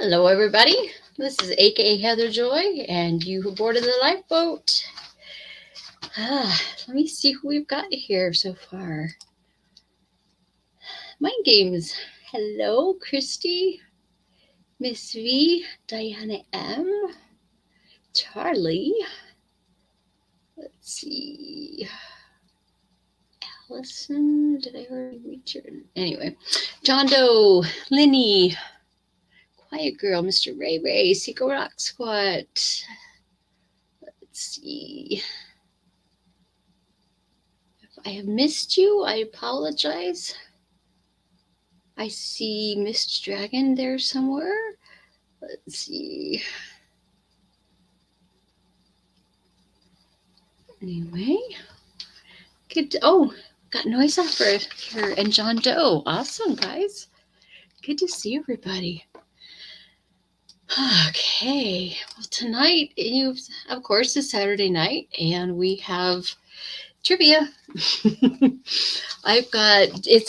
Hello, everybody. This is AKA Heather Joy, and you who boarded the lifeboat. Let me see who we've got here so far. Mind Games. Hello, Christy, Miss V, Diana M, Charlie. Let's see. Allison, did I already reach her? Anyway, John Doe, Linny, Quiet Girl, Mr. Ray Ray, Seco Rock Squad. Let's see. If I have missed you, I apologize. I see Mist Dragon there somewhere. Let's see. Anyway, good. Oh, got noise offer here and John Doe. Awesome, guys. Good to see everybody. Okay. Well, tonight, of course, is Saturday night, and we have trivia. It's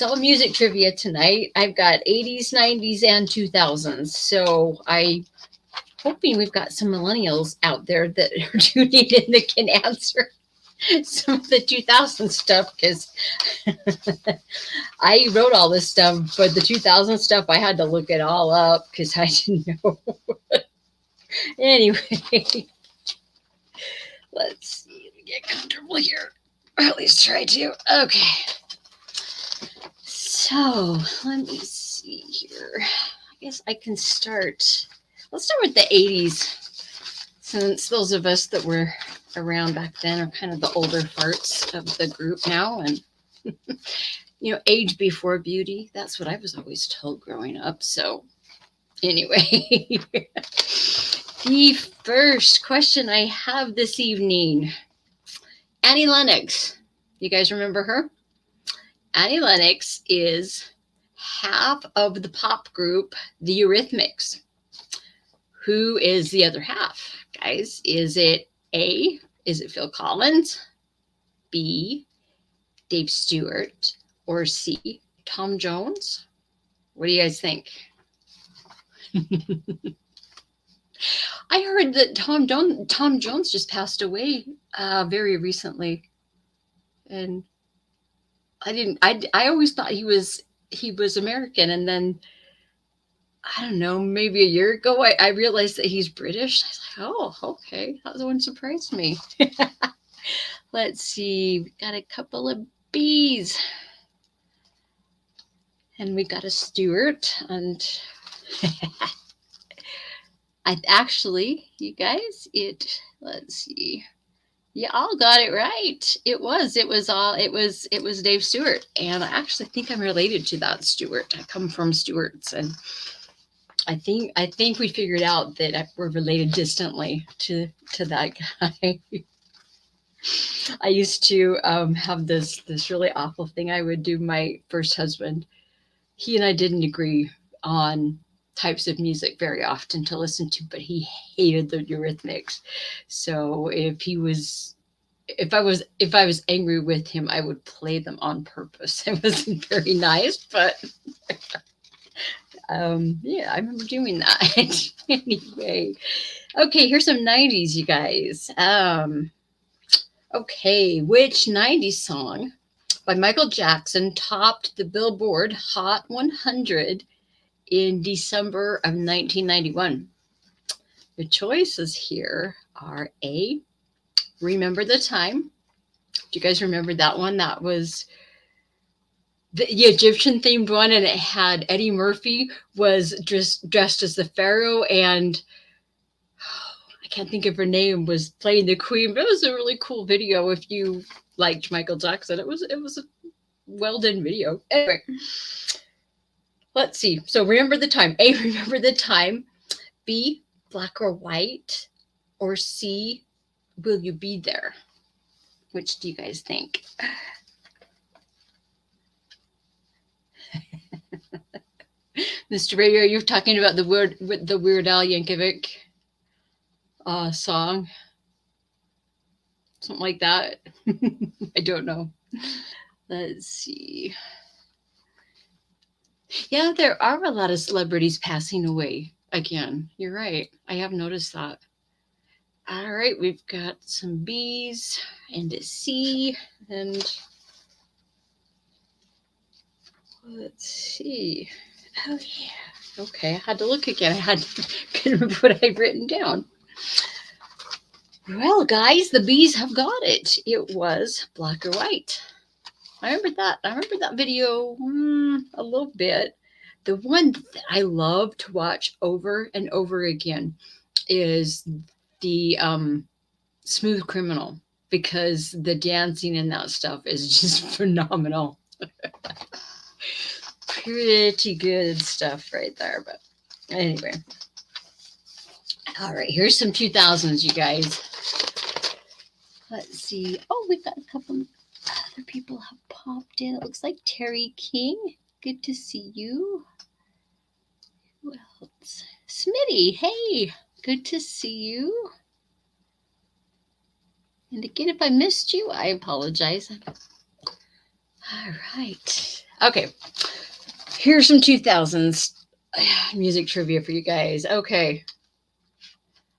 all music trivia tonight. I've got 80s, 90s, and 2000s. So I'm hoping we've got some millennials out there that are tuning in that can answer some of the 2000 stuff, because I wrote all this stuff, but the 2000 stuff, I had to look it all up because I didn't know. Anyway, let's see. Get comfortable here. At least try to. Okay. So let me see here. I guess I can start. Let's start with the 80s, since those of us that were around back then are kind of the older parts of the group now. And, age before beauty. That's what I was always told growing up. So anyway, the first question I have this evening. Annie Lennox. You guys remember her? Annie Lennox is half of the pop group, the Eurythmics. Who is the other half, guys? Is it A, is it Phil Collins, B, Dave Stewart, or C, Tom Jones? What do you guys think? I heard that Tom Jones just passed away very recently, and I always thought he was American, and then I don't know, maybe a year ago I realized that he's British. I was like, oh, okay, that one surprised me. Let's see, we got a couple of B's, and we got a Stewart, and you guys, let's see. You all got it right. It was Dave Stewart. And I actually think I'm related to that Stewart. I come from Stewart's, and I think we figured out that we're related distantly to that guy. I used to have this really awful thing I would do. My first husband, he and I didn't agree on types of music very often to listen to, but he hated the Eurythmics. So if I was angry with him, I would play them on purpose. It wasn't very nice, but yeah, I remember doing that. Anyway, okay, here's some 90s, you guys. Okay, which 90s song by Michael Jackson topped the Billboard Hot 100 in December of 1991? The choices here are A, Remember the Time. Do you guys remember that one? That was the Egyptian themed one, and it had Eddie Murphy was dressed as the pharaoh, and I can't think of her name, was playing the queen. But it was a really cool video if you liked Michael Jackson. It was a well done video. Anyway, let's see. So Remember the Time. A, Remember the Time. B, Black or White. Or C, Will You Be There? Which do you guys think? Mr. Radio, you're talking about the Weird Al Yankovic song, something like that. I don't know. Let's see. Yeah, there are a lot of celebrities passing away. again. You're right. I have noticed that. All right, we've got some B's and a C, and let's see. Oh yeah. Okay, I had to look again. Couldn't remember what I'd written down. Well, guys, the bees have got it. It was black or white. I remember that. I remember that video a little bit. The one that I love to watch over and over again is the Smooth Criminal, because the dancing and that stuff is just phenomenal. Pretty good stuff right there. But anyway. All right, here's some 2000s, you guys. Let's see. Oh, we've got a couple other people have popped in. It looks like Terry King. Good to see you. Who else? Smitty. Hey, good to see you. And again, if I missed you, I apologize. All right. Okay. Here's some 2000s music trivia for you guys. Okay.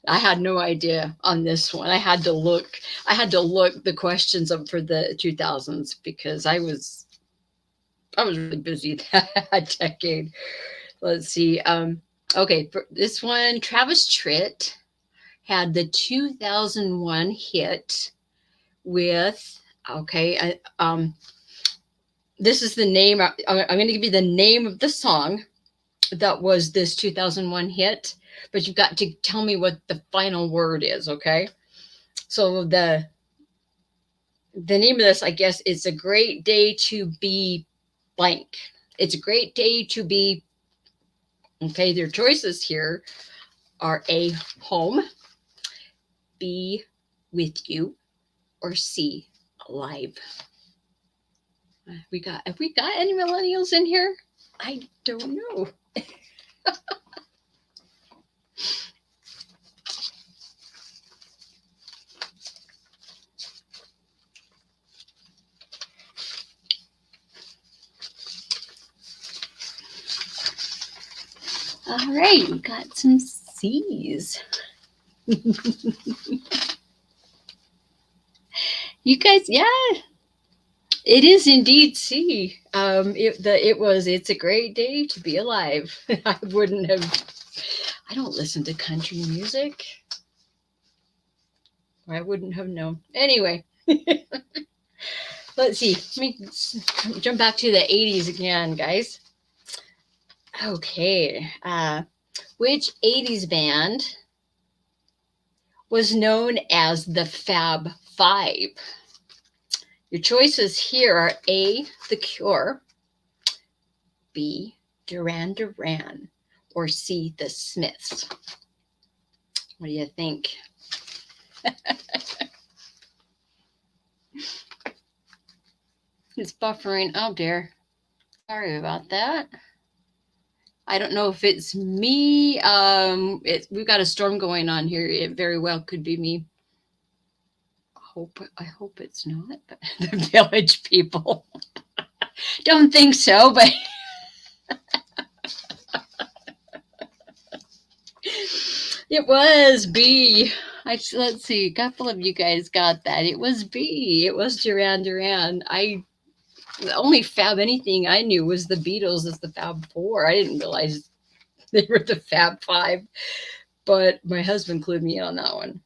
I had no idea on this one. I had to look the questions up for the 2000s because I was really busy that decade. Let's see. Okay, for this one, Travis Tritt had the 2001 hit with, okay, this is the name. I'm going to give you the name of the song that was this 2001 hit, but you've got to tell me what the final word is, okay? So the name of this, I guess, is A Great Day to Be Blank. It's a great day to be, okay, their choices here are A, home, B, with you, or C, alive. Have we got any millennials in here? I don't know. All right, we got some C's. You guys, yeah, it is indeed C. It's a great day to be alive. I don't listen to country music. I wouldn't have known. Anyway, let's see. Let me jump back to the 80s again, guys. Okay. Which 80s band was known as the Fab Five? Your choices here are A, The Cure, B, Duran Duran, or C, The Smiths. What do you think? It's buffering. Oh dear. Sorry about that. I don't know if it's me. We've got a storm going on here. It very well could be me. I hope it's not, but the village people. Don't think so, but it was B. Let's see, a couple of you guys got that. It was B. It was Duran Duran. The only Fab anything I knew was the Beatles as the Fab Four. I didn't realize they were the Fab Five, but my husband clued me in on that one.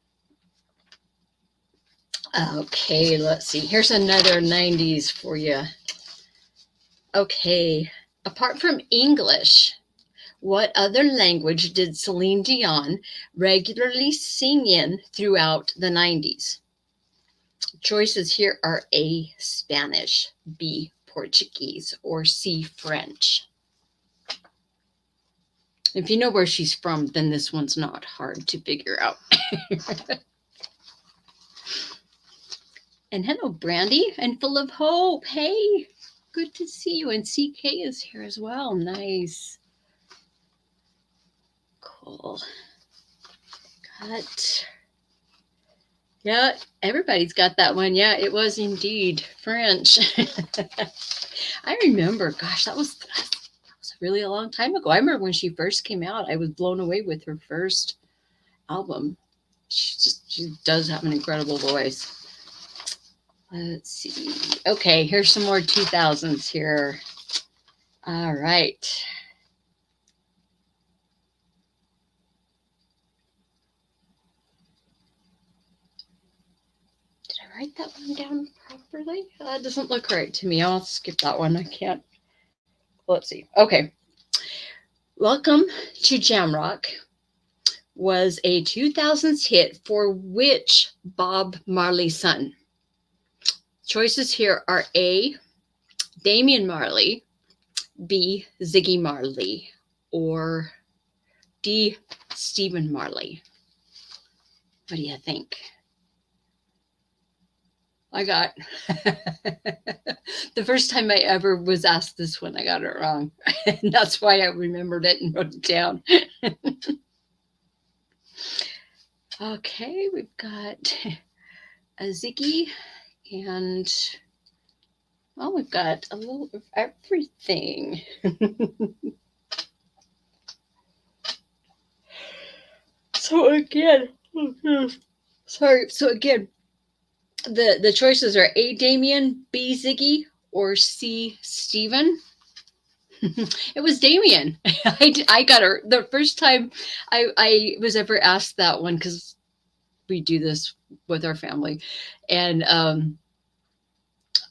Okay, let's see. Here's another 90s for you. Okay, apart from English, what other language did Celine Dion regularly sing in throughout the 90s? Choices here are A, Spanish, B, Portuguese, or C, French. If you know where she's from, then this one's not hard to figure out. And hello, Brandy, and Full of Hope. Hey, good to see you. And CK is here as well. Nice. Cool. Yeah, everybody's got that one. Yeah, it was indeed French. I remember, gosh, that was a really a long time ago. I remember when she first came out, I was blown away with her first album. She does have an incredible voice. Let's see. Okay, here's some more 2000s here. All right. Did I write that one down properly? That doesn't look right to me. I'll skip that one. I can't. Let's see. Okay. Welcome to Jamrock was a 2000s hit for which Bob Marley son? Choices here are A, Damian Marley, B, Ziggy Marley, or D, Stephen Marley. What do you think? I got the first time I ever was asked this one, I got it wrong. And that's why I remembered it and wrote it down. Okay, we've got a Ziggy and we've got a little of everything. So again, the choices are A, Damien, B, Ziggy, or C, Stephen. It was Damien. I got her the first time I was ever asked that one, because we do this with our family, and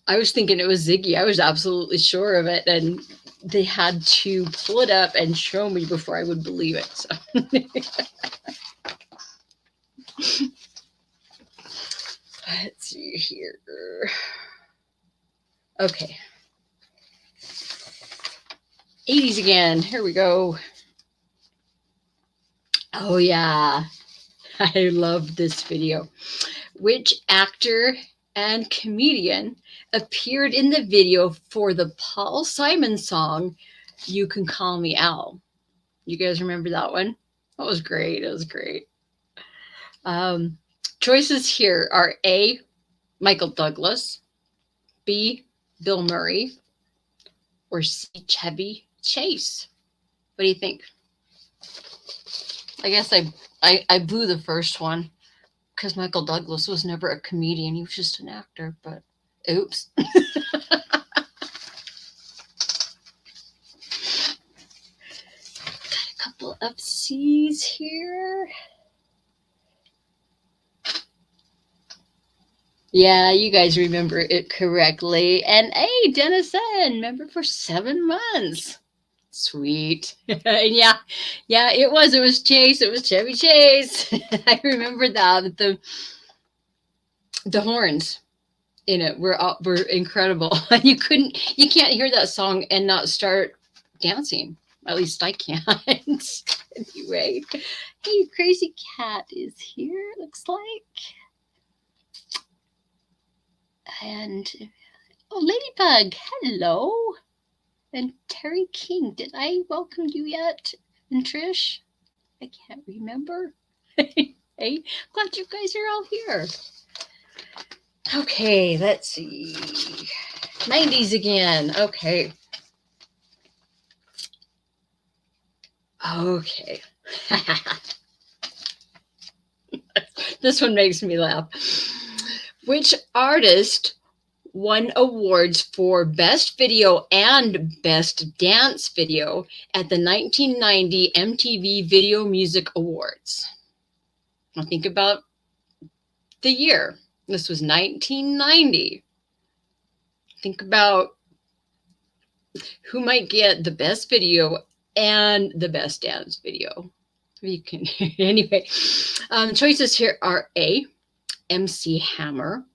I was thinking it was Ziggy. I was absolutely sure of it, and they had to pull it up and show me before I would believe it. So. Let's see here. Okay. 80s again. Here we go. Oh, yeah. I love this video. Which actor and comedian appeared in the video for the Paul Simon song, You Can Call Me Al? You guys remember that one? That was great. It was great. Choices here are A, Michael Douglas, B, Bill Murray, or C, Chevy Chase. What do you think? I guess I blew the first one because Michael Douglas was never a comedian. He was just an actor, but oops. Got a couple of C's here. Yeah, you guys remember it correctly. And A, Dennison, member for 7 months. Sweet. And yeah, it was Chase. It was Chevy Chase. I remember that. The horns in it were incredible. You can't hear that song and not start dancing. At least I can't. Anyway, hey, Crazy Cat is here, it looks like. And oh, Ladybug, hello. And Terry King, did I welcome you yet? And Trish, I can't remember. Hey, glad you guys are all here. Okay, let's see. 90s again. Okay. Okay. This one makes me laugh. Which artist won awards for Best Video and Best Dance Video at the 1990 MTV Video Music Awards? Now think about the year. This was 1990. Think about who might get the best video and the best dance video. You can anyway. Choices here are A, MC Hammer,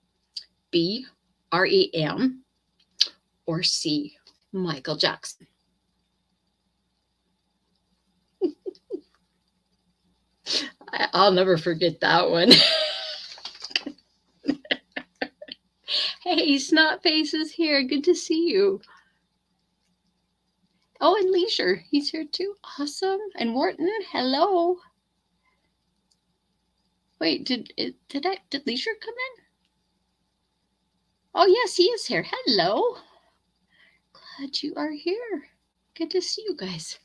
B, REM, or C, Michael Jackson. I'll never forget that one. Hey, Snotface is here. Good to see you. Oh, and Leisure, he's here too. Awesome. And Wharton, hello. Wait, did Leisure come in? Oh, yes, he is here. Hello. Glad you are here. Good to see you guys.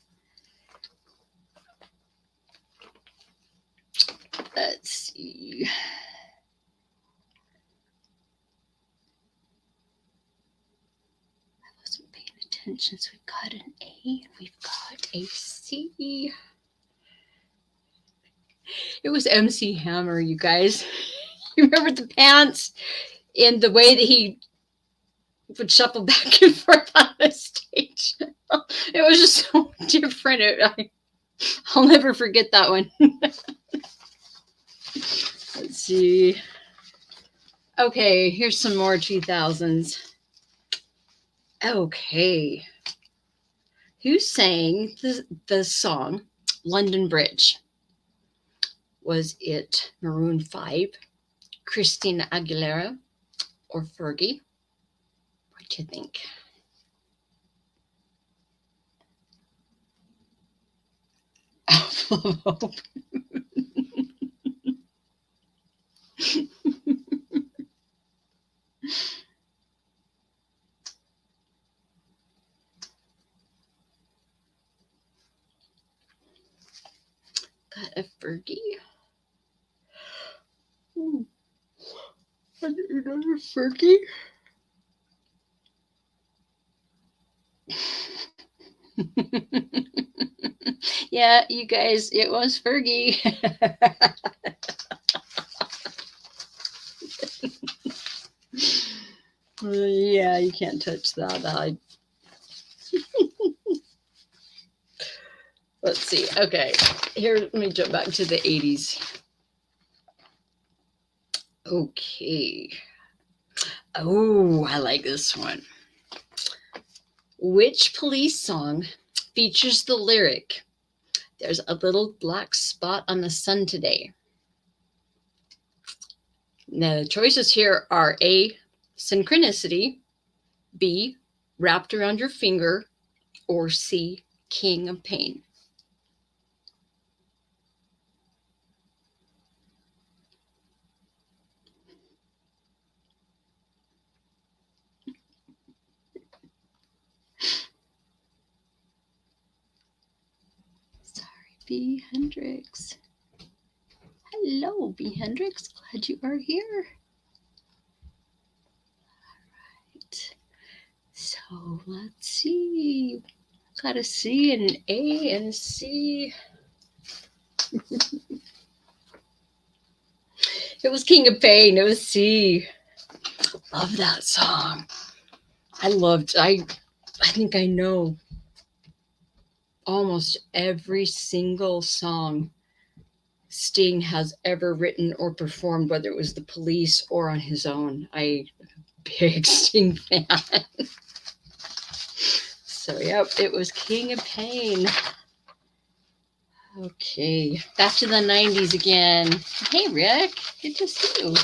Let's see. I wasn't paying attention, so we've got an A and we've got a C. It was MC Hammer, you guys. You remember the pants and the way that he would shuffle back and forth on the stage? It was just so different. I'll never forget that one. Let's see. Okay, here's some more 2000s. Okay. Who sang the song London Bridge? Was it Maroon 5, Christina Aguilera, or Fergie? What do you think? Got a Fergie. Another Fergie. Yeah, you guys, it was Fergie. Yeah, you can't touch that. Let's see. Okay, here, let me jump back to the 80s. Okay. Oh, I like this one. Which police song features the lyric, "There's a little black spot on the sun today"? Now, the choices here are A, Synchronicity, B, Wrapped Around Your Finger, or C, King of Pain. Sorry, B. Hendrix. Hello, B. Hendrix. Glad you are here. All right. So let's see. Got a C and an A and a C. It was King of Pain. It was C. Love that song. I think I know almost every single song Sting has ever written or performed, whether it was the Police or on his own. I'm a big Sting fan. So, yep, it was King of Pain. Okay, back to the 90s again. Hey, Rick, good to see you.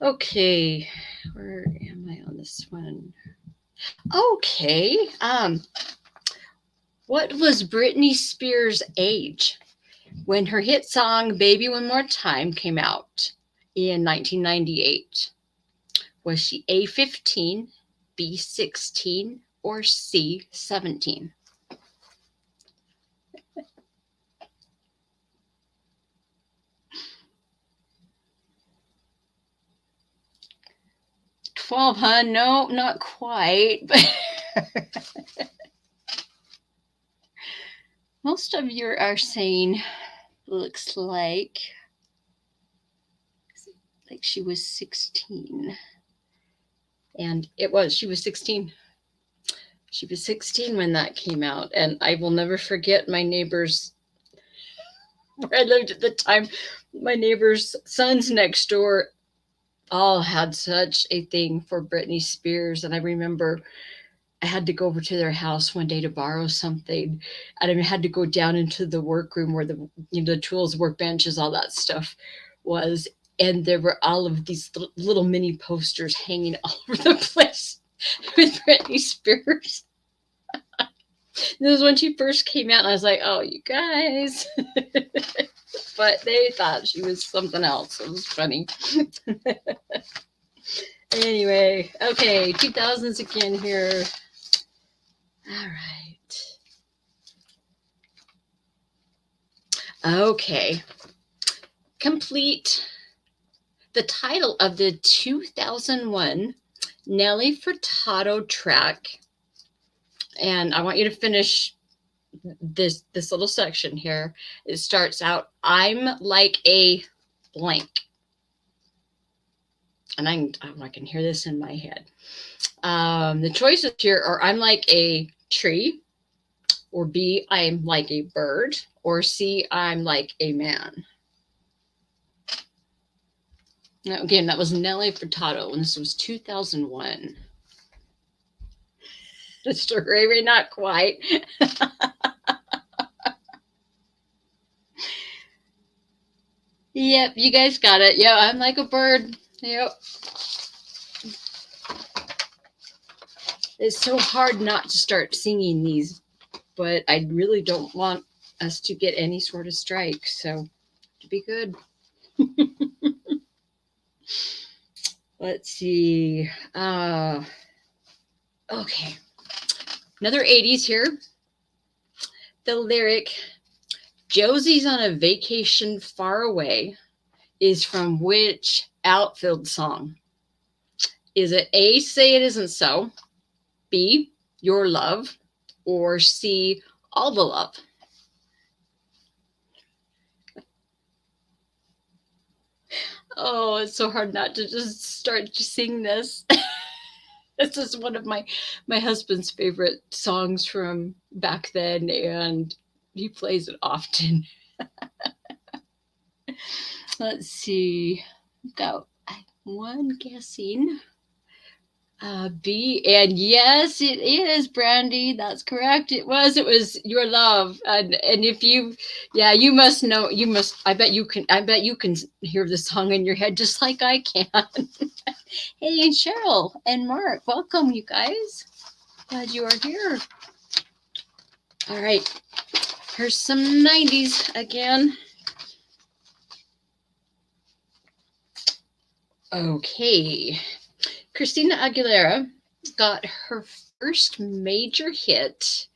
Okay, where am I on this one? Okay, what was Britney Spears' age when her hit song "Baby One More Time" came out in 1998? Was she A, 15, B, 16, or C, 17? 12, huh? No, not quite. But most of you are saying, looks like she was 16. And she was 16. She was 16 when that came out. And I will never forget my neighbors, where I lived at the time, my neighbors' sons next door all had such a thing for Britney Spears. And I remember I had to go over to their house one day to borrow something. And I had to go down into the workroom where the tools, workbenches, all that stuff was. And there were all of these little mini posters hanging all over the place with Britney Spears. This was when she first came out, and I was like, oh, you guys. But they thought she was something else. It was funny. Anyway, okay, 2000s again here. All right. Okay. Complete the title of the 2001 Nelly Furtado track. And I want you to finish this little section here. It starts out, I'm like a blank. And I can hear this in my head. The choices here are, I'm like a tree, or B, I'm like a bird, or C, I'm like a man. Now, again, that was Nelly Furtado, and this was 2001. Mr. Gravy, not quite. Yep, you guys got it. Yeah, I'm like a bird. Yep. It's so hard not to start singing these, but I really don't want us to get any sort of strike, so to be good. Let's see. Okay. Another 80s here. The lyric, Josie's on a vacation far away, is from which Outfield song? Is it A, Say It Isn't So, B, Your Love, or C, All the Love? Oh, it's so hard not to just start to sing this. This is one of my husband's favorite songs from back then, and he plays it often. Let's see. I've got one guessing. B, and yes, it is, Brandy. That's correct. It was Your Love. And if you, yeah, you must know. You must. I bet you can hear the song in your head just like I can. Hey, and Cheryl and Mark, welcome, you guys. Glad you are here. All right, here's some 90s again. Okay. Christina Aguilera got her first major hit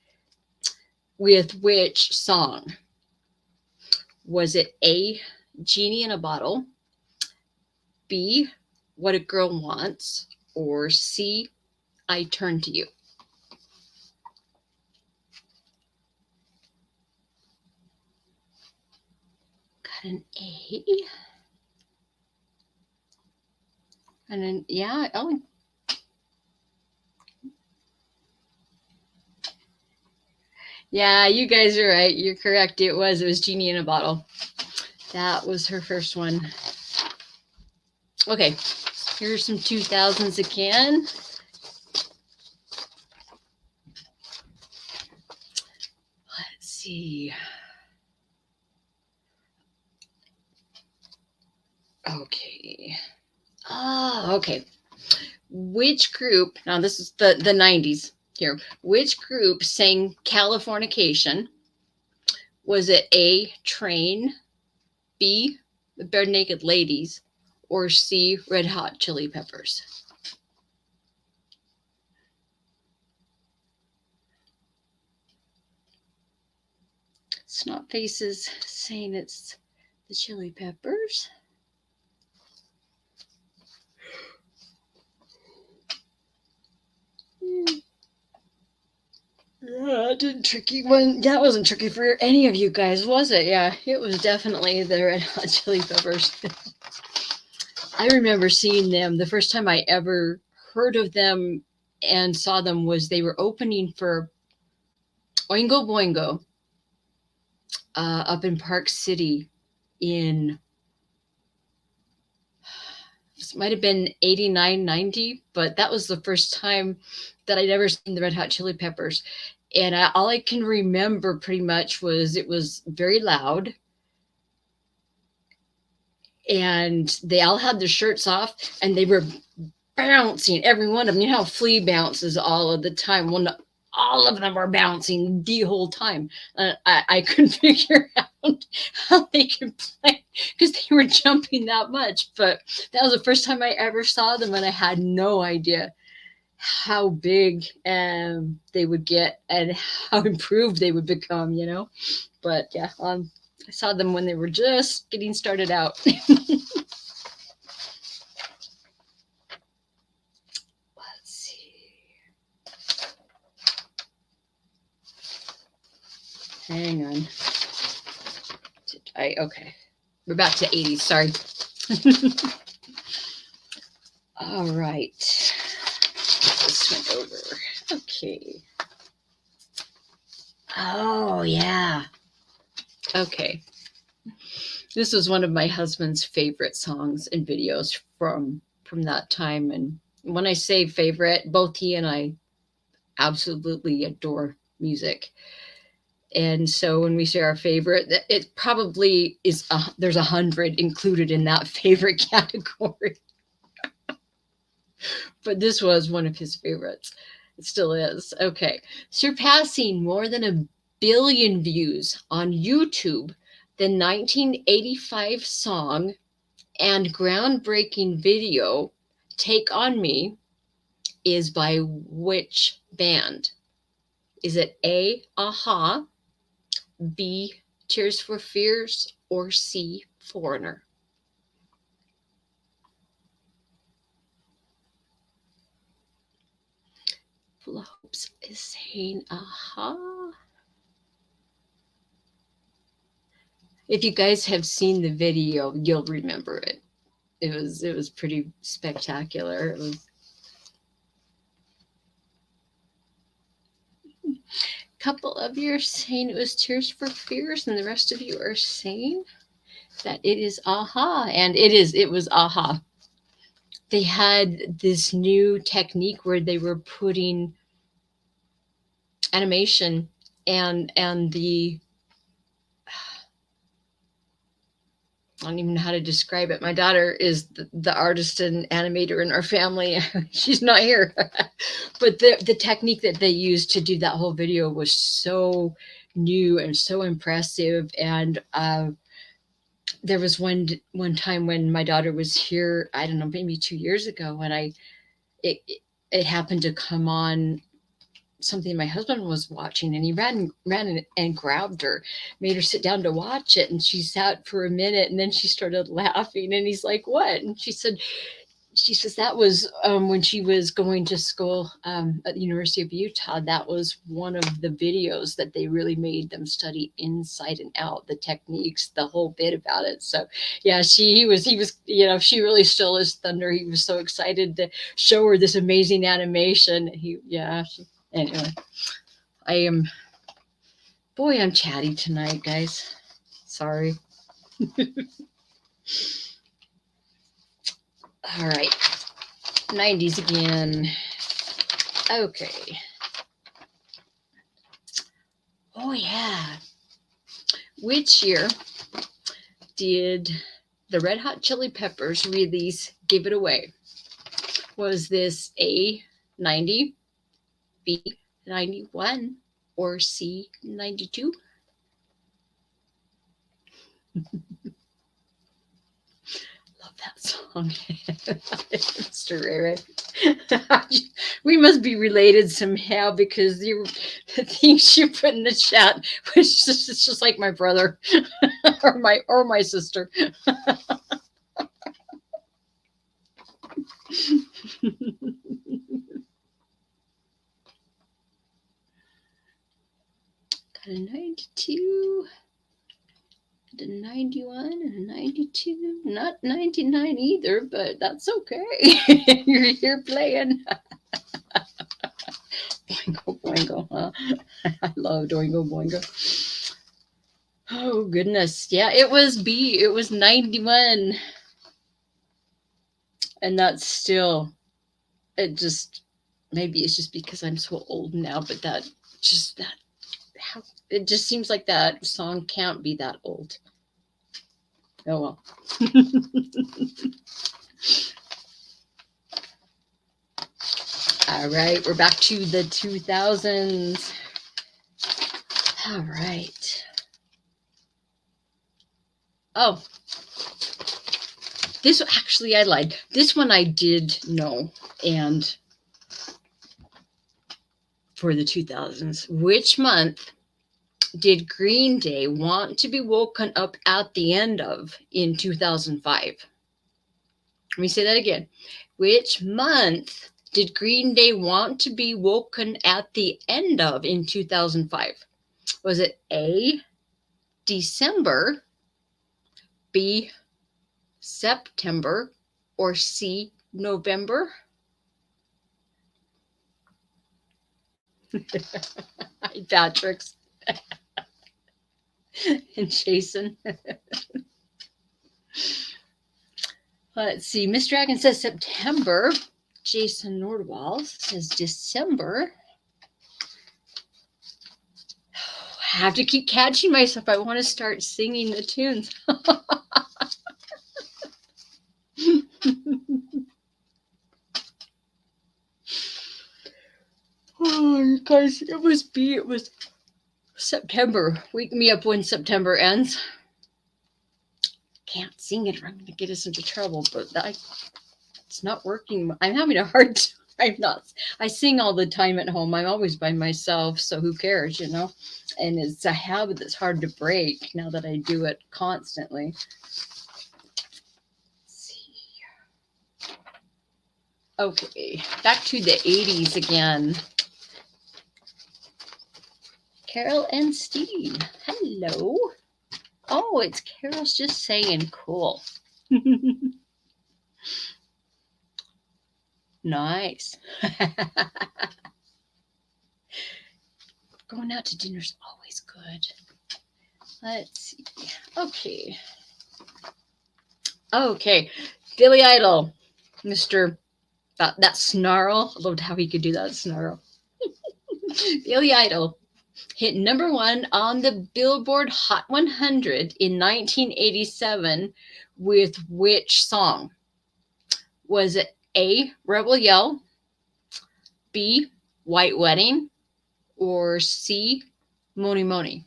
with which song? Was it A, Genie in a Bottle, B, What a Girl Wants, or C, I Turn to You? Got an A. And then, yeah, oh. Yeah, you guys are right. You're correct. It was Genie in a Bottle. That was her first one. Okay, here's some 2000s again. Let's see. Okay. Okay. Which group, now this is the 90s here, which group sang Californication? Was it A, Train, B, the Bare Naked Ladies, or C, Red Hot Chili Peppers? Snot Faces saying it's the Chili Peppers. Yeah, didn't tricky one. That wasn't tricky for any of you guys, was it? Yeah, it was definitely the Red Hot Chili Peppers. I remember seeing them. The first time I ever heard of them and saw them was they were opening for Oingo Boingo up in Park City in, this might have been 89, 90, but that was the first time that I'd ever seen the Red Hot Chili Peppers. And all I can remember pretty much was it was very loud. And they all had their shirts off and they were bouncing, every one of them. You know how Flea bounces all of the time? Well, no, all of them were bouncing the whole time. I couldn't figure out how they could play because they were jumping that much. But that was the first time I ever saw them, and I had no idea. how big they would get and how improved they would become, you know. But yeah, I saw them when they were just getting started out. Let's see. Hang on. Okay. We're back to 80s. Sorry. All right. This went over. Okay. Oh, yeah. Okay. This was one of my husband's favorite songs and videos from that time. And when I say favorite, both he and I absolutely adore music. And so when we say our favorite, it probably is, there's 100 included in that favorite category. But this was one of his favorites. It still is. Okay. Surpassing more than 1 billion views on YouTube, the 1985 song and groundbreaking video, Take On Me, is by which band? Is it A, Aha, B, Tears for Fears, or C, Foreigner? Full of Hopes is saying Aha. If you guys have seen the video, you'll remember it. It was pretty spectacular. It was a couple of you are saying it was Tears for Fears, and the rest of you are saying that it is Aha, and it was Aha. They had this new technique where they were putting animation and the, I don't even know how to describe it. My daughter is the artist and animator in our family. She's not here. But the technique that they used to do that whole video was so new and so impressive. And there was one time when my daughter was here, I don't know, maybe 2 years ago, when it happened to come on something my husband was watching, and he ran and grabbed her, made her sit down to watch it, and she sat for a minute, and then she started laughing, and he's like, "What?" And she says that was when she was going to school at the University of Utah. That was one of the videos that they really made them study inside and out, the techniques, the whole bit about it. So yeah, he was, you know, she really stole his thunder. He was so excited to show her this amazing animation. Anyway, I'm chatty tonight, guys. Sorry. All right. 90s again. Okay. Oh, yeah. Which year did the Red Hot Chili Peppers release Give It Away? Was this A, 90, B, 91, or C, 92? Love that song. Mr. Ray Ray. We must be related somehow, because the things you put in the chat was just like my brother or my sister. Got a 92, a 91, and a 92. Not 99 either, but that's okay. You're here playing. Boingo Boingo, huh? I love Doingo Boingo. Oh, goodness. Yeah, it was B. It was 91. And that's still, maybe it's just because I'm so old now, but it just seems like that song can't be that old. Oh, well. All right, we're back to the 2000s. All right. Oh, this actually, I lied. This one I did know, and for the 2000s. Which month did Green Day want to be woken up at the end of in 2005? Let me say that again. Which month did Green Day want to be woken at the end of in 2005? Was it A, December, B, September, or C, November? Hi, Patrick's and Jason. Let's see. Miss Dragon says September. Jason Nordwall says December. I have to keep catching myself. I want to start singing the tunes. Oh, guys, it was B. It was September. Wake me up when September ends. Can't sing it or I'm going to get us into trouble, but it's not working. I'm having a hard time. I sing all the time at home. I'm always by myself, so who cares, you know? And it's a habit that's hard to break now that I do it constantly. Let's see. Okay, back to the 80s again. Carol and Steve, hello. Oh, it's Carol's just saying cool. Nice. Going out to dinner is always good. Let's see. Okay. Billy Idol. Mr. That snarl. I loved how he could do that snarl. Billy Idol hit #1 on the Billboard Hot 100 in 1987 with which song? Was it A, Rebel Yell, B, White Wedding, or C, Money Money?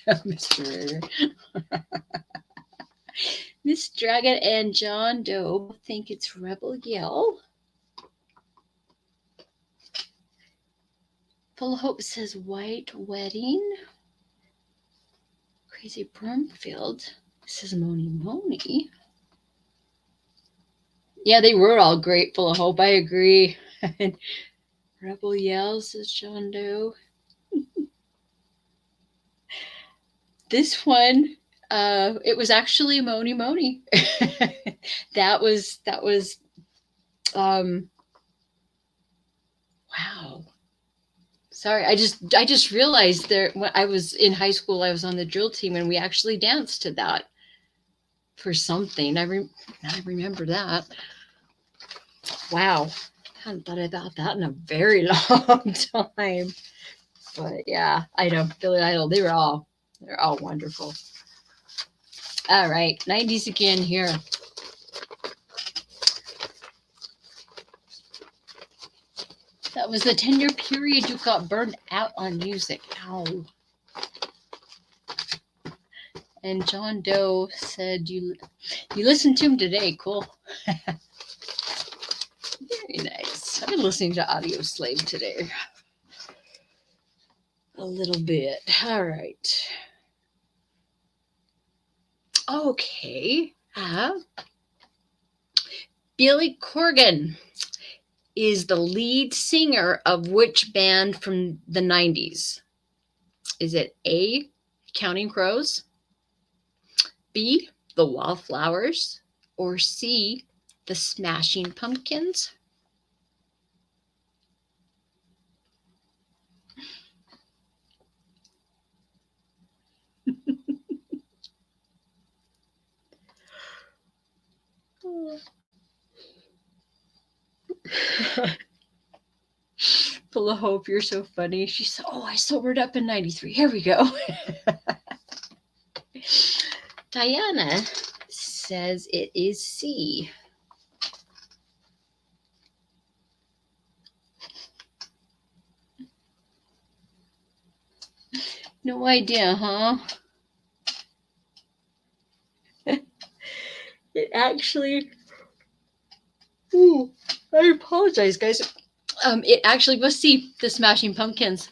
Mr. Miss Dragon and John Doe think it's Rebel Yell. Full of Hope says White Wedding. Crazy Broomfield says Money Money. Yeah, they were all great. Full of Hope, I agree. Rebel Yell says John Doe. This one, it was actually Money Money. that was wow. Sorry, I just realized there when I was in high school, I was on the drill team and we actually danced to that for something. I remember that. Wow. I hadn't thought about that in a very long time. But yeah, I know Billy Idol, they're all wonderful. All right, 90s again here. That was the 10-year period you got burned out on music. Ow. And John Doe said you listened to him today. Cool. Very nice. I've been listening to Audio Slave today. A little bit. All right. Okay. Billy Corgan is the lead singer of which band from the 90s? Is it A, Counting Crows, B, the Wallflowers, or C, the Smashing Pumpkins? Full of Hope, you're so funny. She said, oh, I sobered up in 93. Here we go. Diana says it is C. No idea, huh? It actually Ooh, I apologize, guys. It actually was C, the Smashing Pumpkins.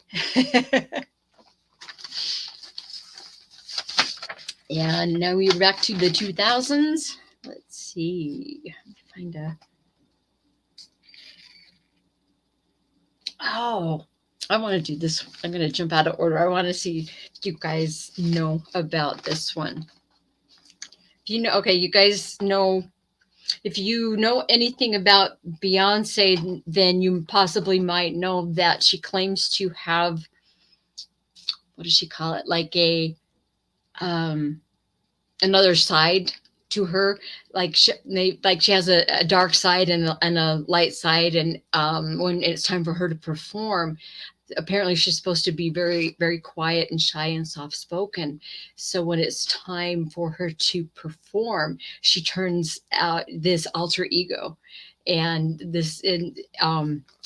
And now we're back to the 2000s. Let's see. Find a. Oh, I want to do this. I'm going to jump out of order. I want to see if you guys know about this one. If you know, okay, you guys know. If you know anything about Beyonce, then you possibly might know that she claims to have, what does she call it? Like a another side to her, like she has a dark side and a light side, and when it's time for her to perform, apparently she's supposed to be very, very quiet and shy and soft spoken. So when it's time for her to perform, she turns out this alter ego. And this, and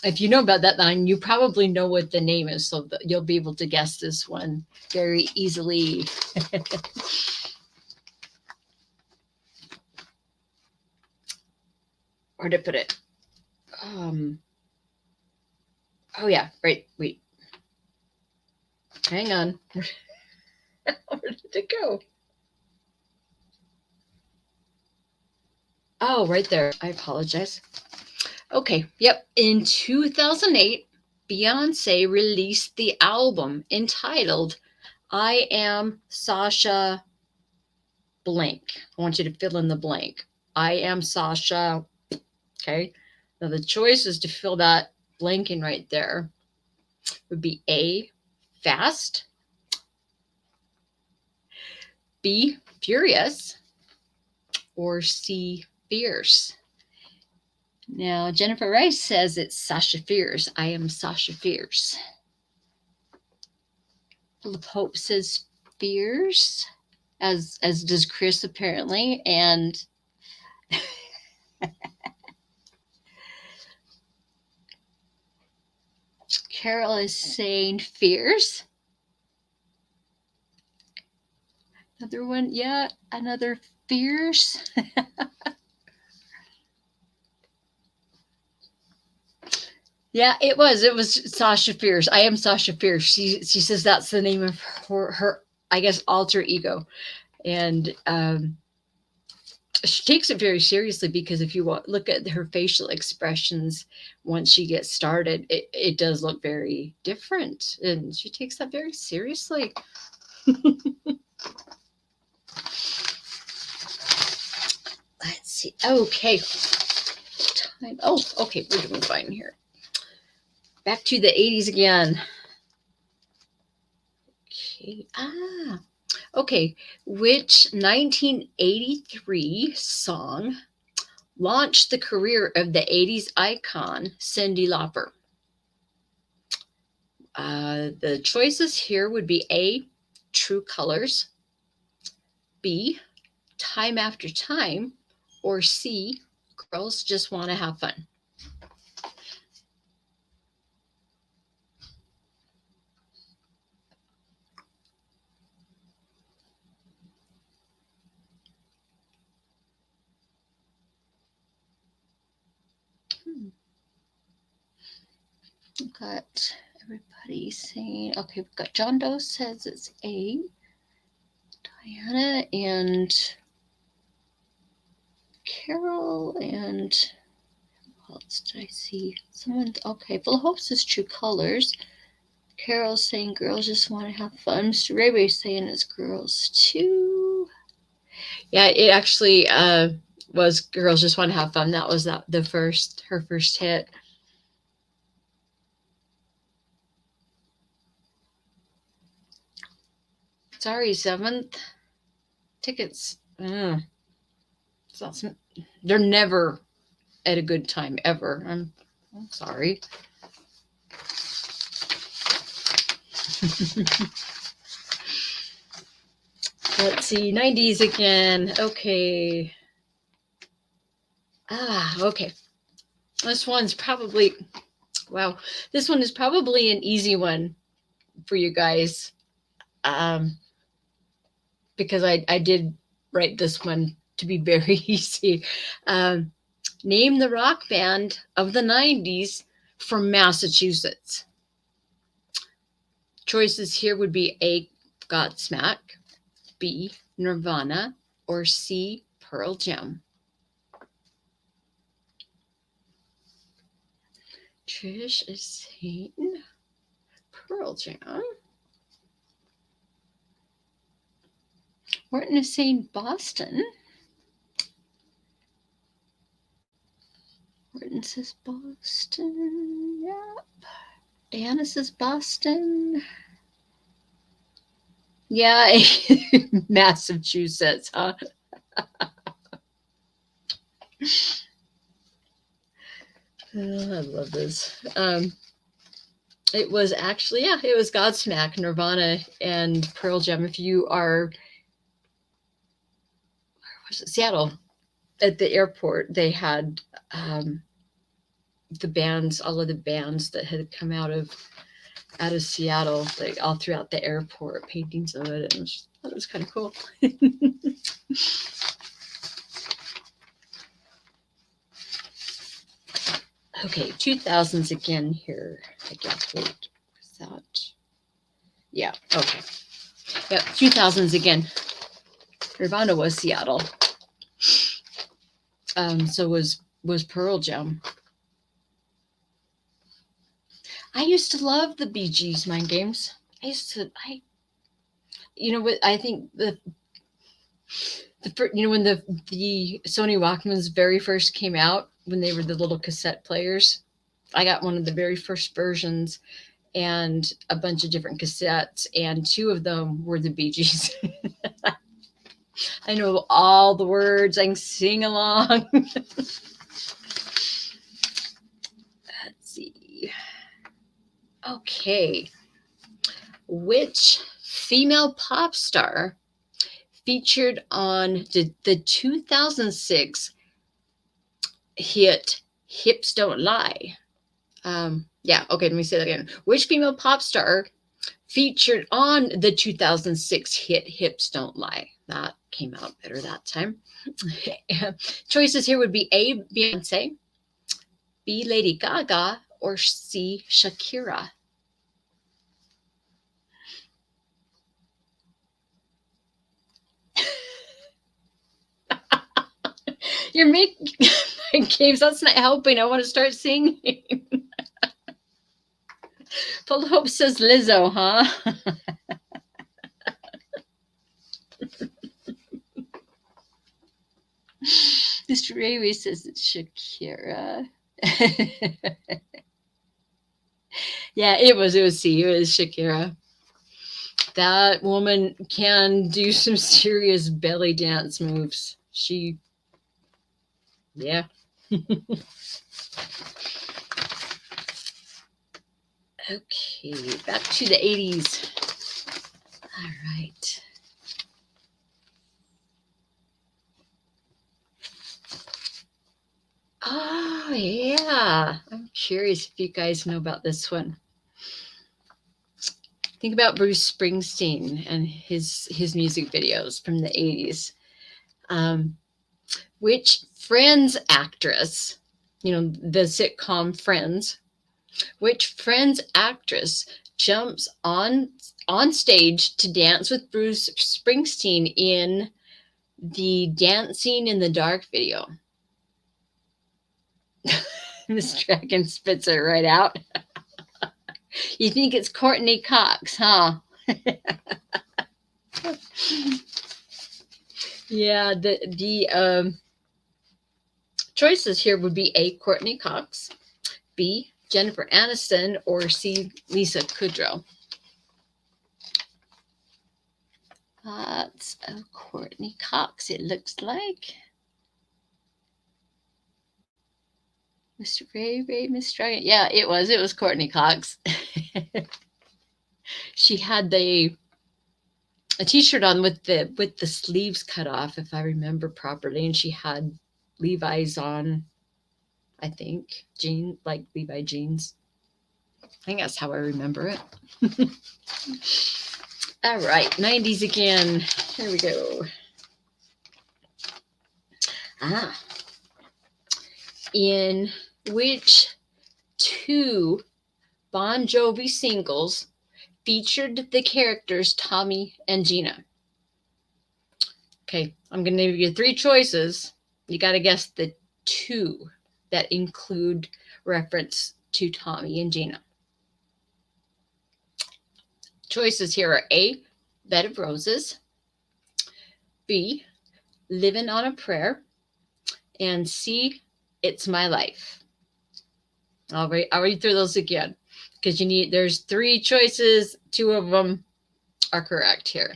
if you know about that, then you probably know what the name is, so you'll be able to guess this one very easily. Where to put it? Oh yeah, right. Wait, hang on. Where did it go? Oh, right there. I apologize. Okay. Yep. In 2008, Beyonce released the album entitled "I Am Sasha Blank." I want you to fill in the blank. I am Sasha. Okay. Now the choices to fill that blank in right there would be A, fast, B, furious, or C, fierce. Now, Jennifer Rice says it's Sasha Fierce. I am Sasha Fierce. Full of Hope says fierce, as does Chris apparently, and Carol is saying fierce. Another one, yeah, another fierce. Yeah, it was. It was Sasha Fierce. I am Sasha Fierce. She says that's the name of her I guess, alter ego, and she takes it very seriously, because if you look at her facial expressions once she gets started, it does look very different, and she takes that very seriously. Let's see. Okay. Time. Oh, okay. We're doing fine here. Back to the 80s again. Okay. Okay. Which 1983 song launched the career of the 80s icon Cyndi Lauper? The choices here would be A, True Colors, B, Time After Time, or C, Girls Just Want to Have Fun. Got everybody saying, okay, we've got John Doe says it's A, Diana and Carol, and who else did I see? Someone, okay, Full of Hope says True Colors. Carol's saying Girls Just Want to Have Fun. Mr. Ray's saying it's Girls too. Yeah, it actually was Girls Just Want to Have Fun. That was her first hit. Sorry, 7th tickets. They're never at a good time ever. I'm sorry. Let's see, 90s again. Okay. Okay. This one's probably, wow. This one is probably an easy one for you guys. Because I did write this one to be very easy. Name the rock band of the 90s from Massachusetts. Choices here would be A, Godsmack, B, Nirvana, or C, Pearl Jam. Trish is saying Pearl Jam. Morton is saying Boston. Morton says Boston. Yep. Diana says Boston. Yeah, Massachusetts, huh? Oh, I love this. It was actually, yeah, it was Godsmack, Nirvana, and Pearl Jam. If you are, where was it? Seattle, at the airport, they had the bands, all of the bands that had come out of Seattle, like all throughout the airport, paintings of it. And I thought it was kind of cool. Okay, 2000s again here. I guess. Wait, was that? Yeah. Okay. Yep. 2000s again. Nirvana was Seattle. So was Pearl Jam. I used to love the Bee Gees Mind Games. You know what? I think when the Sony Walkmans very first came out, when they were the little cassette players, I got one of the very first versions and a bunch of different cassettes, and two of them were the Bee Gees. I know all the words. I can sing along. Let's see. Okay. Which female pop star featured on the 2006 hit Hips Don't Lie? Yeah, okay, let me say that again. Which female pop star featured on the 2006 hit Hips Don't Lie? That came out better that time. Choices here would be A, Beyonce, B, Lady Gaga, or C, Shakira. You're making games. That's not helping. I want to start singing. Full of Hope says Lizzo, huh? Mr. Rayway says it's Shakira. Yeah, it was C. It was Shakira. That woman can do some serious belly dance moves. Yeah. Okay, back to the 80s. All right. Oh, yeah. I'm curious if you guys know about this one. Think about Bruce Springsteen and his music videos from the 80s. Which Friends actress, the sitcom Friends, which Friends actress jumps on stage to dance with Bruce Springsteen in the Dancing in the Dark video? Miss Dragon spits it right out. You think it's Courtney Cox, huh? Yeah, the choices here would be A, Courtney Cox, B, Jennifer Aniston, or C, Lisa Kudrow. That's Courtney Cox, it looks like. Mr. Ray, Miss Dragon. Yeah, it was Courtney Cox. She had a t-shirt on with the sleeves cut off, if I remember properly, and she had Levi's on, I think, like Levi jeans. I think that's how I remember it. All right, 90s again. Here we go. In which two Bon Jovi singles featured the characters Tommy and Gina? Okay, I'm going to give you three choices. You got to guess the two that include reference to Tommy and Gina. Choices here are A, Bed of Roses, B, Living on a Prayer, and C, It's My Life. I'll read through those again because there's three choices. Two of them are correct here.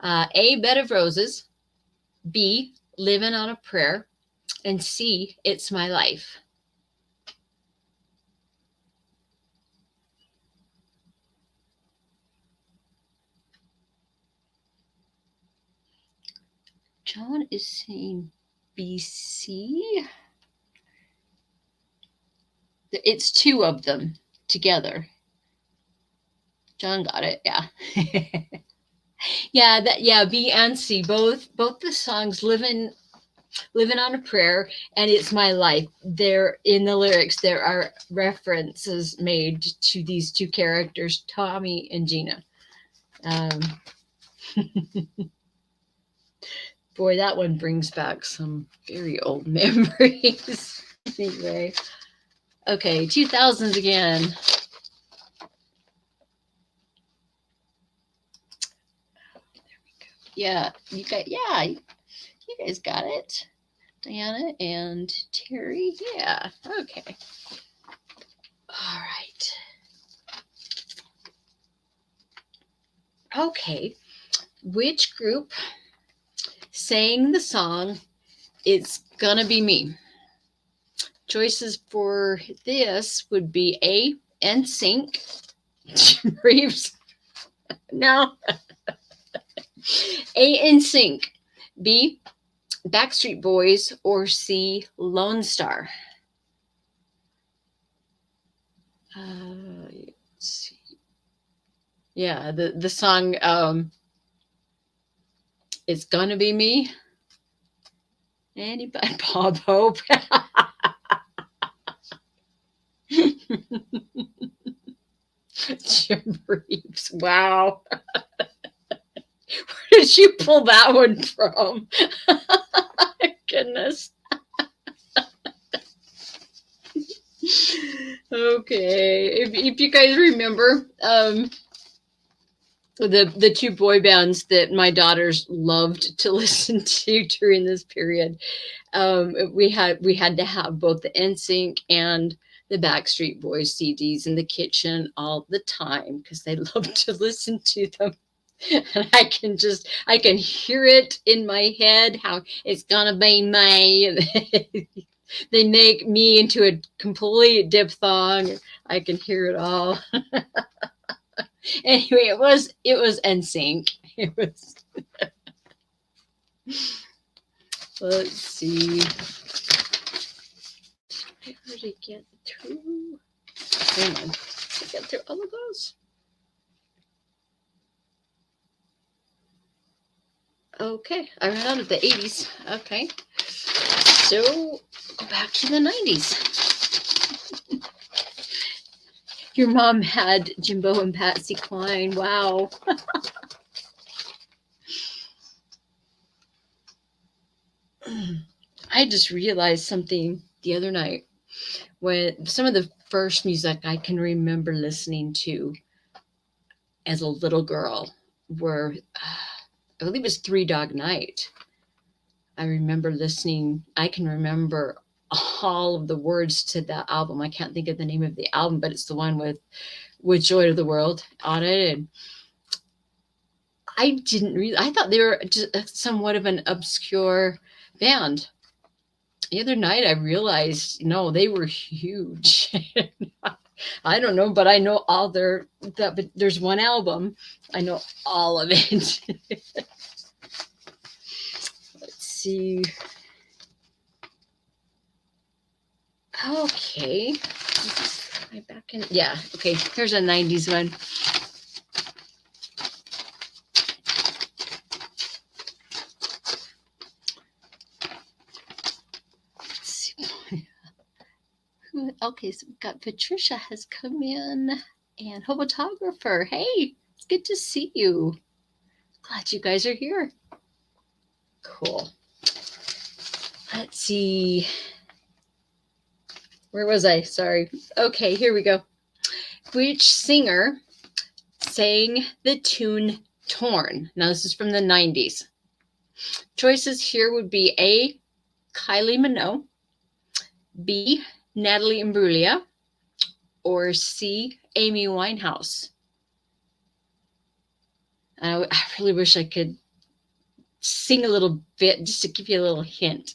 A, Bed of Roses, B, Living on a Prayer, and C, It's My Life. John is saying BC. It's two of them together. John got it. Yeah. Yeah, B and C. Both the songs Living on a Prayer and It's My Life. There in the lyrics there are references made to these two characters, Tommy and Gina. Boy, that one brings back some very old memories. Anyway. Okay, 2000s again. There we go. Yeah, you guys got it. Diana and Terry. Yeah, okay. All right. Okay. Which group sang the song It's Gonna Be Me? Choices for this would be A, NSYNC. Reeves. No. A, NSYNC. B, Backstreet Boys, or C, Lone Star. Let's see. Yeah, the song It's Gonna Be Me. Anybody? Bob Hope. Jim Reeves. Wow. Where did you pull that one from? Goodness. Okay. If you guys remember, the two boy bands that my daughters loved to listen to during this period, we had to have both the NSYNC and the Backstreet Boys CDs in the kitchen all the time because they loved to listen to them. And I can hear it in my head how it's gonna be May. They make me into a complete diphthong. I can hear it all. Anyway, it was NSYNC. It was. Let's see. I already get through. Hang on. I get through all of those. Okay, I ran out of the 80s. Okay, so go back to the 90s. Your mom had Jimbo and Patsy Cline. Wow. I just realized something the other night when some of the first music I can remember listening to as a little girl were, I believe it was Three Dog Night. I can remember all of the words to that album. I can't think of the name of the album, but it's the one with Joy to the World on it. And I thought they were just somewhat of an obscure band. The other night I realized, no, they were huge. I don't know, but I know but there's one album. I know all of it. Let's see. Okay. Am I back in? Yeah. Okay. Here's a 90s one. Let's see. Okay, so we've got Patricia has come in and photographer. Hey, it's good to see you. Glad you guys are here. Cool. Let's see. Where was I? Sorry. Okay, here we go. Which singer sang the tune Torn? Now, this is from the 90s. Choices here would be A, Kylie Minogue, B, Natalie Imbruglia, or C, Amy Winehouse. I really wish I could sing a little bit just to give you a little hint.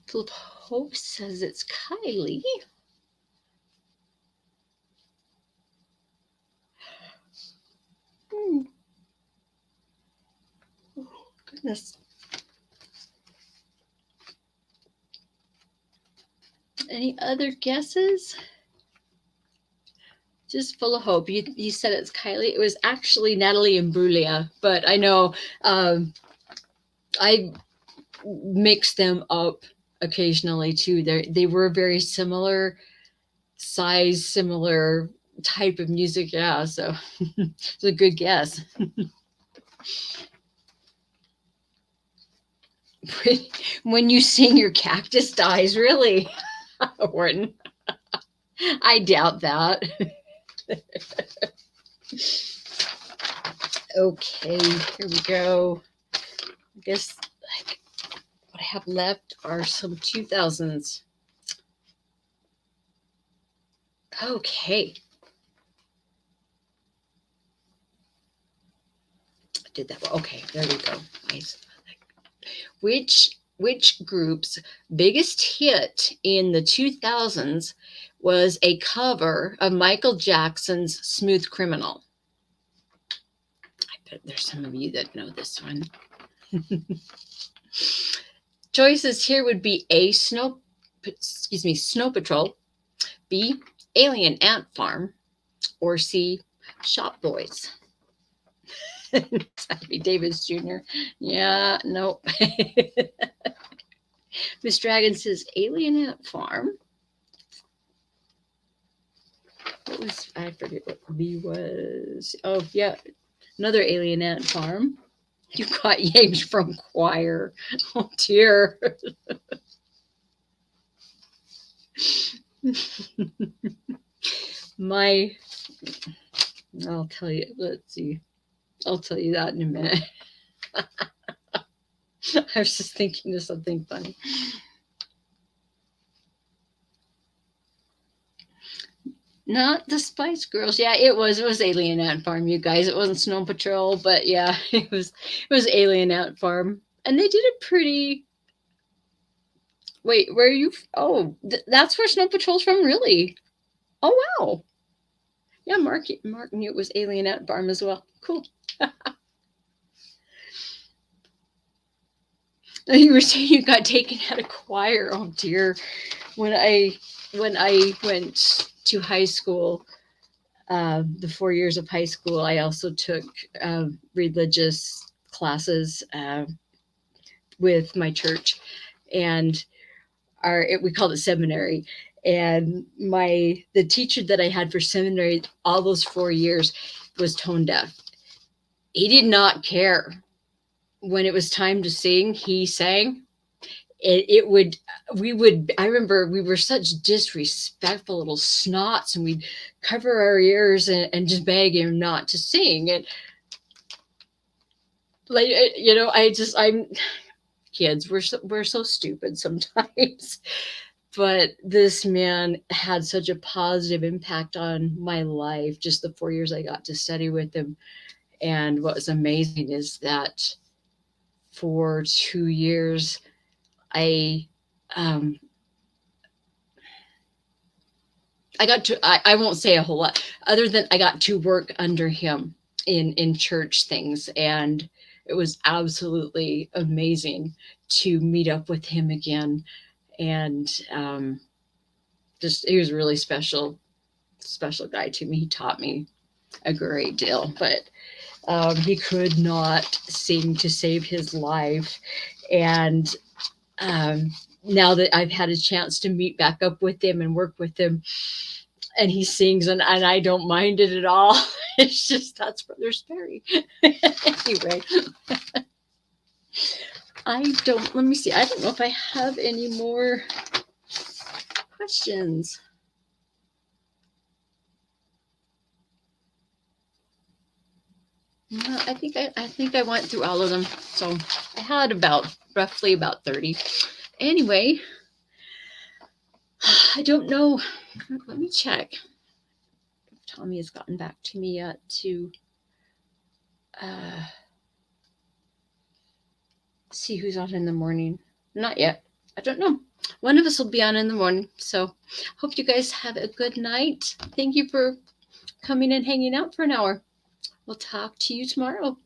Philip Hope says it's Kylie. Oh, goodness. Any other guesses? Just full of hope. You said it's Kylie. It was actually Natalie Imbruglia, but I know I mix them up occasionally too. They were very similar size, similar type of music. Yeah, so it's a good guess. When you sing, your cactus dies, really, Wharton? I doubt that. Okay, here we go. I guess like what I have left are some 2000s. Okay. I did that well. Okay, there we go. Nice. Which group's biggest hit in the 2000s was a cover of Michael Jackson's Smooth Criminal? I bet there's some of you that know this one. Choices here would be A, Snow Patrol, B, Alien Ant Farm, or C, Shop Boys. That'd be Davis Jr. Yeah, nope. Miss Dragon says Alien Ant Farm. What was, I forget what B was. Oh, yeah, another Alien Ant Farm. You got yanked from choir. Oh, dear. I'll tell you, let's see. I'll tell you that in a minute. I was just thinking of something funny. Not the Spice Girls. Yeah, it was Alien Ant Farm, you guys. It wasn't Snow Patrol, but yeah, it was Alien Ant Farm. And they did a pretty. Wait, where are you? Oh, that's where Snow Patrol's from, really? Oh, wow. Yeah, Mark knew it was Alien Ant Farm as well. Cool. You were saying you got taken out of choir. Oh dear. When I went to high school, the 4 years of high school, I also took religious classes with my church, and we called it seminary. And the teacher that I had for seminary all those 4 years was tone deaf. He did not care. When it was time to sing, he sang. I remember we were such disrespectful little snots, and we'd cover our ears and just beg him not to sing. And like, kids, we're so stupid sometimes. But this man had such a positive impact on my life, just the 4 years I got to study with him. And what was amazing is that for 2 years, I won't say a whole lot other than I got to work under him in church things, and it was absolutely amazing to meet up with him again. And he was a really special guy to me. He taught me a great deal. But He could not sing to save his life. And now that I've had a chance to meet back up with him and work with him, and he sings, and I don't mind it at all. It's just, that's Brother Sperry. Anyway, let me see. I don't know if I have any more questions. No, I think I went through all of them. So I had roughly about 30. Anyway, I don't know. Let me check if Tommy has gotten back to me yet to see who's on in the morning. Not yet. I don't know. One of us will be on in the morning. So hope you guys have a good night. Thank you for coming and hanging out for an hour. We'll talk to you tomorrow.